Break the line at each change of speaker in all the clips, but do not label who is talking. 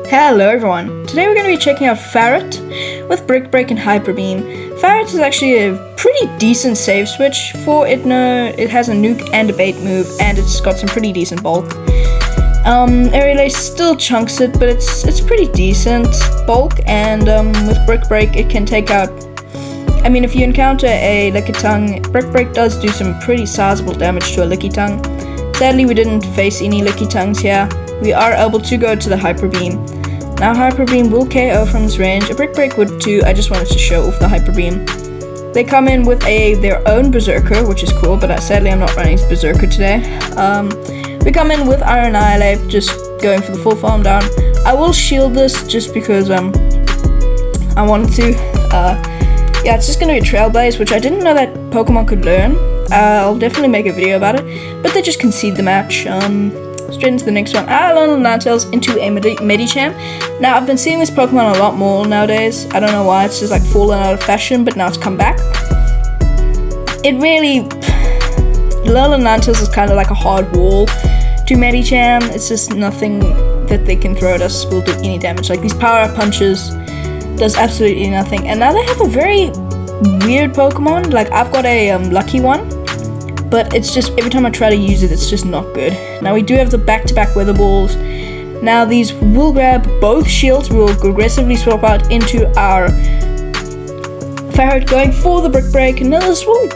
Hello everyone! Today we're going to be checking out Ferret with Brick Break and Hyper Beam. Ferret is actually a pretty decent save switch for it. It has a nuke and a bait move, and it's got some pretty decent bulk. Aerial Ace still chunks it, but it's pretty decent bulk, and with Brick Break it can take out. I mean, if you encounter a Licky Tongue, Brick Break does do some pretty sizable damage to a Licky Tongue. Sadly, we didn't face any Licky Tongues here. We are able to go to the Hyper Beam. Now Hyper Beam will KO from this range. A Brick Break would too. I just wanted to show off the Hyper Beam. They come in with their own Berserker, which is cool, but sadly I'm not running Berserker today. We come in with our Annihilate, just going for the full farm down. I will shield this just because I wanted to. Yeah, it's just going to be a Trailblaze, which I didn't know that Pokemon could learn. I'll definitely make a video about it, but they just concede the match. Straight into the next one. I learned Ninetales into a Medicham. Now, I've been seeing this Pokemon a lot more nowadays. I don't know why, it's just like fallen out of fashion, but now it's come back. It really... Alolan Ninetales is kind of like a hard wall to Medicham. It's just nothing that they can throw at us will do any damage. Like, these power-up punches does absolutely nothing. And now they have a very weird Pokemon. Like, I've got a lucky one, but it's just every time I try to use it, it's just not good. Now we do have the back-to-back Weather Balls. Now these will grab both shields. We will aggressively swap out into our Ferret, going for the Brick Break. Now this will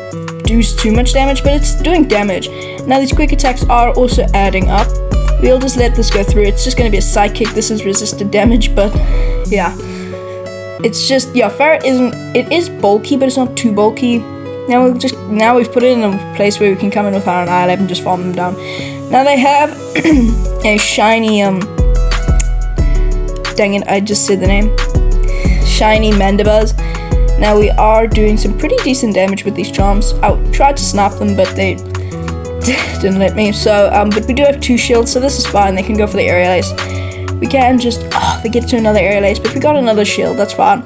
do too much damage, but it's doing damage. Now these quick attacks are also adding up. We'll just let this go through. It's just going to be a Psychic. This is resisted damage, but yeah. It's just, yeah, Ferret it is bulky, but it's not too bulky. Now we've put it in a place where we can come in with our Annihilate and just farm them down. Now they have a shiny dang it, I just said the name. Shiny Mandibuzz. Now we are doing some pretty decent damage with these charms. I tried to snap them, but they didn't let me. So, but we do have 2 shields, so this is fine. They can go for the Aerial Ace. We can just, they get to another Aerial Ace, but we got another shield, that's fine.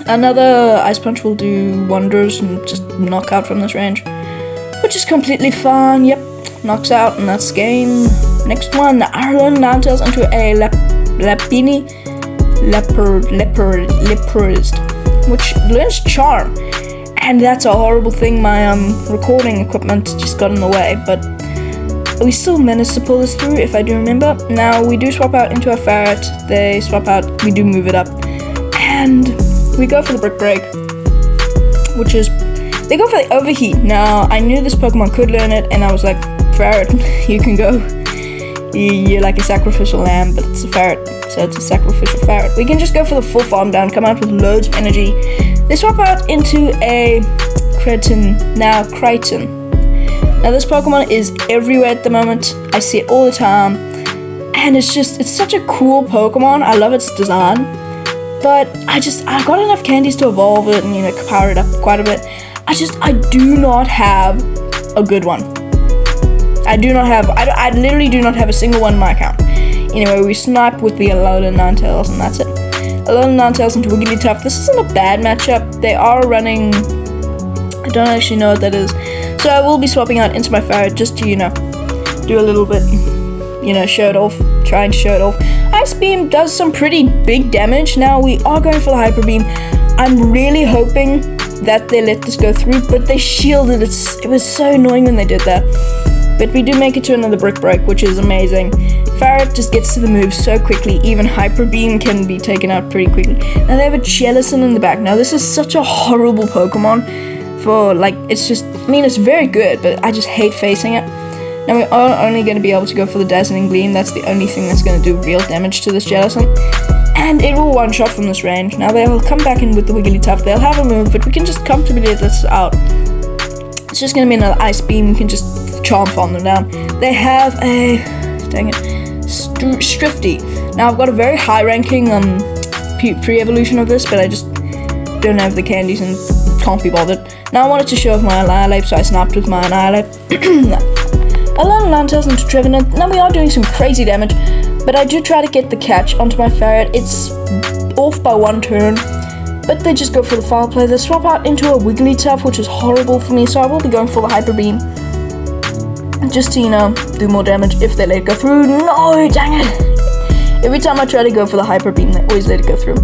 Another Ice Punch will do wonders and just knock out from this range, which is completely fine. Yep, knocks out, and that's game. Next one, the Alolan Ninetales into a Leopardist, which learns Charm, and that's a horrible thing. My recording equipment just got in the way, but we still managed to pull this through, if I do remember. Now we do swap out into a Ferret. They swap out. We do move it up, and we go for the Brick Break, which is, they go for the Overheat. Now, I knew this Pokemon could learn it, and I was like, Ferret, you can go. You're like a sacrificial lamb, but it's a Ferret, so it's a sacrificial Ferret. We can just go for the full farm down, come out with loads of energy. They swap out into a Crichton. Now, this Pokemon is everywhere at the moment. I see it all the time, and it's such a cool Pokemon. I love its design. But I got enough candies to evolve it and, power it up quite a bit. I do not have a good one. I literally do not have a single one in my account. Anyway, we snipe with the Alolan Ninetales, and that's it. Alolan Ninetales into Wigglytuff. This isn't a bad matchup. They are running, I don't actually know what that is. So I will be swapping out into my Ferret just to, do a little bit, show it off. Trying to show it off. Ice Beam does some pretty big damage. Now we are going for the Hyper Beam. I'm really hoping that they let this go through, but they shielded it. It was so annoying when they did that. But we do make it to another Brick Break, which is amazing. Ferret just gets to the move so quickly. Even Hyper Beam can be taken out pretty quickly. Now they have a Jellicent in the back. Now this is such a horrible Pokemon for, it's very good, but I just hate facing it. Now we are only going to be able to go for the Dazzling Gleam. That's the only thing that's going to do real damage to this Jellicent. And it will one-shot from this range. Now they will come back in with the Wigglytuff. They'll have a move, but we can just comfortably let this out. It's just going to be another Ice Beam. We can just Charm Farm them down. They have a... dang it. Strifty. Now I've got a very high-ranking pre-evolution of this, but I just don't have the candies and can't be bothered. Now I wanted to show off my Annihilate, so I snapped with my Annihilate. Alolan Ninetales into Trevenant. Now we are doing some crazy damage, but I do try to get the catch onto my Ferret. It's off by 1 turn, but they just go for the foul play. They swap out into a Wigglytuff, which is horrible for me, so I will be going for the Hyper Beam. Just to, do more damage if they let it go through. No, dang it! It Every time I try to go for the Hyper Beam, they always let it go through.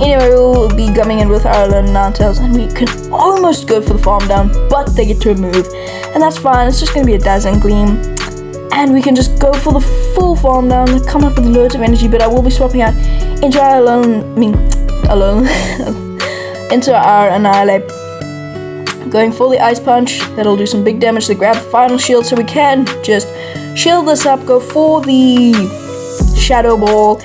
Anyway, we'll be coming in with our Alolan Ninetales, and we can almost go for the Farm Down, but they get to move. And that's fine, it's just going to be a Dazzling Gleam. And we can just go for the full Farm Down, come up with loads of energy, but I will be swapping out into our into our Annihilate. Going for the Ice Punch, that'll do some big damage to grab Final Shield, so we can just shield this up, go for the Shadow Ball,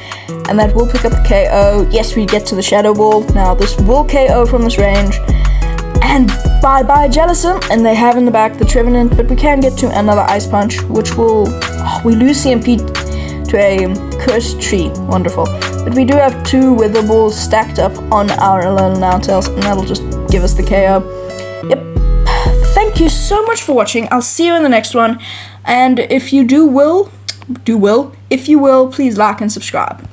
and that will pick up the KO. Yes, we get to the Shadow Ball. Now this will KO from this range. And bye-bye Jellicent, and they have in the back the Trevenant, but we can get to another Ice Punch, which will... we lose CMP to a Cursed Tree. Wonderful. But we do have 2 Wither Balls stacked up on our Alolan Ninetales, and that'll just give us the KO. Yep. Thank you so much for watching. I'll see you in the next one. And if you will, please like and subscribe.